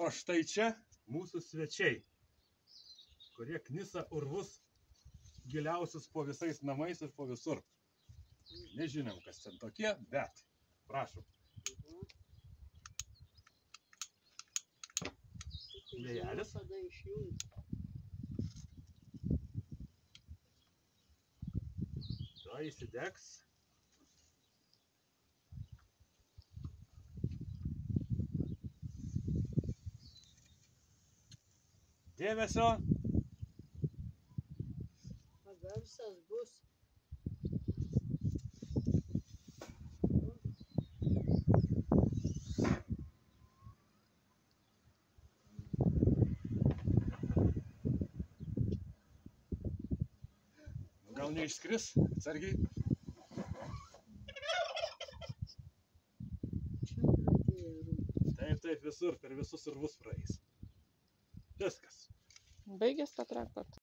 O štai čia mūsų svečiai, kurie knisa urvus giliausius po visais namais ir po visur. Nežinom, kas ten tokie, bet prašom. Vėjelis. To įsidegs. Dėmesio. Garsas bus. Gal neišskris, atsargiai. Čia pradėjo rūpti. Taip, visur, per visus urvus praeis. Viskas. Baigės tą traktorą.